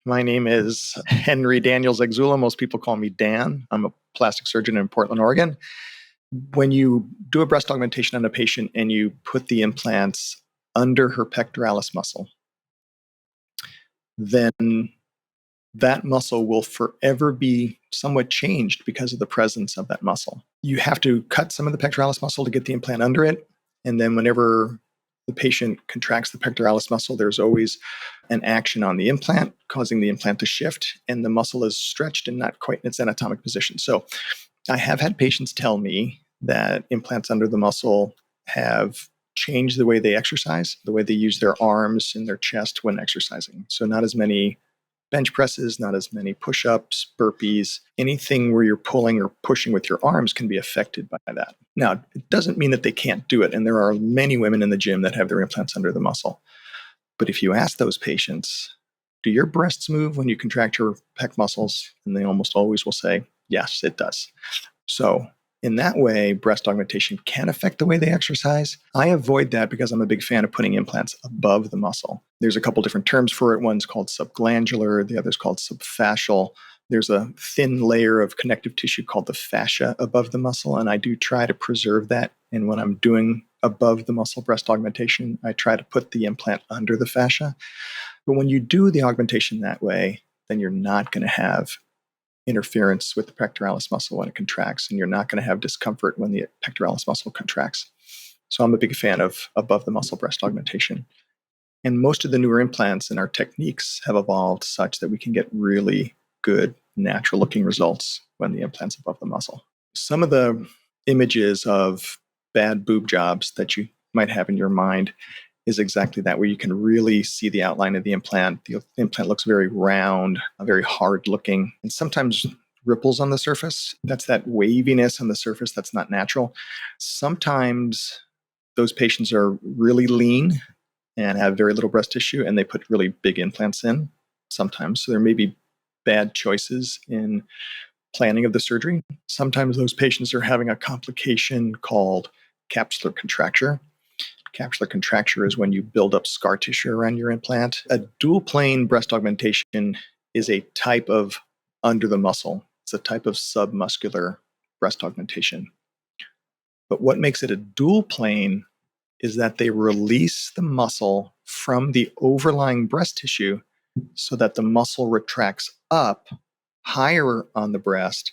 My name is Henry Daniel Zegzula. Most people call me Dan. I'm a plastic surgeon in Portland, Oregon. When you do a breast augmentation on a patient and you put the implants under her pectoralis muscle, then that muscle will forever be somewhat changed because of the presence of that muscle. You have to cut some of the pectoralis muscle to get the implant under it. And then whenever the patient contracts the pectoralis muscle, there's always an action on the implant, causing the implant to shift, and the muscle is stretched and not quite in its anatomic position. So I have had patients tell me that implants under the muscle have changed the way they exercise, the way they use their arms and their chest when exercising. So not as many bench presses, not as many push-ups, burpees, anything where you're pulling or pushing with your arms can be affected by that. Now, it doesn't mean that they can't do it. And there are many women in the gym that have their implants under the muscle. But if you ask those patients, do your breasts move when you contract your pec muscles? And they almost always will say, yes, it does. So in that way, breast augmentation can affect the way they exercise. I avoid that because I'm a big fan of putting implants above the muscle. There's a couple different terms for it. One's called subglandular, the other's called subfascial. There's a thin layer of connective tissue called the fascia above the muscle, and I do try to preserve that. And when I'm doing above the muscle breast augmentation, I try to put the implant under the fascia. But when you do the augmentation that way, then you're not going to have interference with the pectoralis muscle when it contracts, and you're not going to have discomfort when the pectoralis muscle contracts. So I'm a big fan of above the muscle breast augmentation. And most of the newer implants and our techniques have evolved such that we can get really good natural looking results when the implant's above the muscle. Some of the images of bad boob jobs that you might have in your mind is exactly that, where you can really see the outline of the implant. The implant looks very round, very hard looking, and sometimes ripples on the surface. That's that waviness on the surface that's not natural. Sometimes those patients are really lean and have very little breast tissue, and they put really big implants in sometimes. So there may be bad choices in planning of the surgery. Sometimes those patients are having a complication called capsular contracture. Capsular contracture is when you build up scar tissue around your implant. A dual plane breast augmentation is a type of under the muscle. It's a type of submuscular breast augmentation. But what makes it a dual plane is that they release the muscle from the overlying breast tissue so that the muscle retracts up higher on the breast,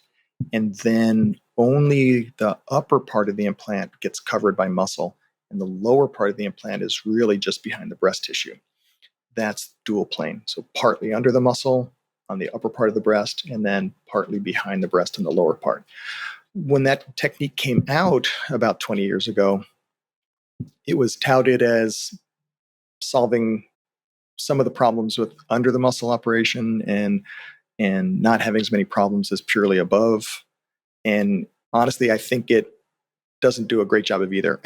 and then only the upper part of the implant gets covered by muscle, and the lower part of the implant is really just behind the breast tissue. That's dual plane. So partly under the muscle on the upper part of the breast, and then partly behind the breast in the lower part. When that technique came out about 20 years ago, it was touted as solving some of the problems with under the muscle operation and not having as many problems as purely above. And honestly, I think it doesn't do a great job of either.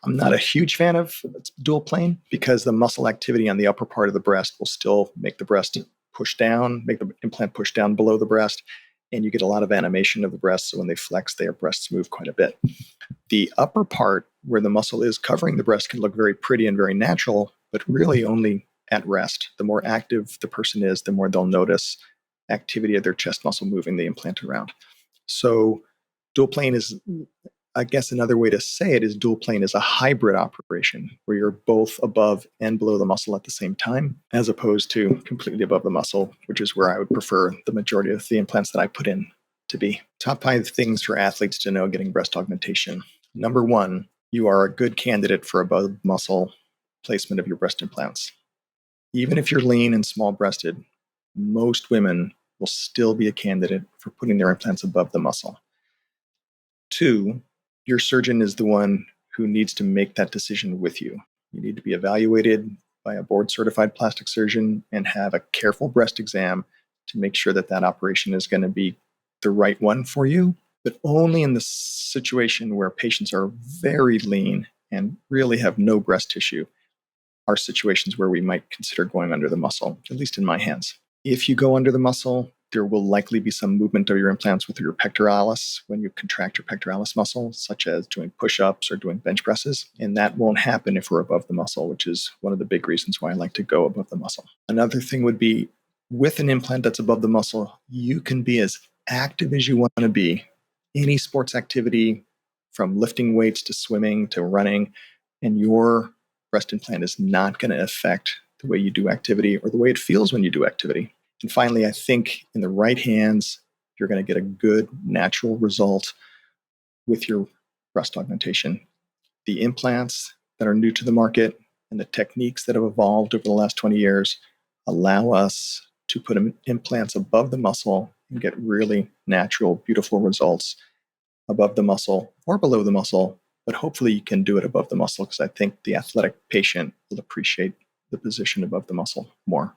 I'm not a huge fan of dual plane because the muscle activity on the upper part of the breast will still make the breast push down, make the implant push down below the breast, and you get a lot of animation of the breast. So when they flex, their breasts move quite a bit. The upper part where the muscle is covering the breast can look very pretty and very natural, but really only at rest. The more active the person is, the more they'll notice activity of their chest muscle moving the implant around. So dual plane is, I guess another way to say it is dual plane is a hybrid operation where you're both above and below the muscle at the same time, as opposed to completely above the muscle, which is where I would prefer the majority of the implants that I put in to be. Top 5 things for athletes to know getting breast augmentation. Number 1, you are a good candidate for above muscle placement of your breast implants. Even if you're lean and small breasted, most women will still be a candidate for putting their implants above the muscle. 2, your surgeon is the one who needs to make that decision with you. You need to be evaluated by a board-certified plastic surgeon and have a careful breast exam to make sure that that operation is going to be the right one for you, but only in the situation where patients are very lean and really have no breast tissue are situations where we might consider going under the muscle, at least in my hands. If you go under the muscle, there will likely be some movement of your implants with your pectoralis when you contract your pectoralis muscle, such as doing push-ups or doing bench presses. And that won't happen if we're above the muscle, which is one of the big reasons why I like to go above the muscle. Another thing would be With an implant that's above the muscle, you can be as active as you want to be. Any sports activity, from lifting weights to swimming to running, and your breast implant is not going to affect the way you do activity or the way it feels when you do activity. And finally, I think in the right hands, you're going to get a good natural result with your breast augmentation. The implants that are new to the market and the techniques that have evolved over the last 20 years allow us to put implants above the muscle and get really natural, beautiful results above the muscle or below the muscle. But hopefully you can do it above the muscle, because I think the athletic patient will appreciate the position above the muscle more.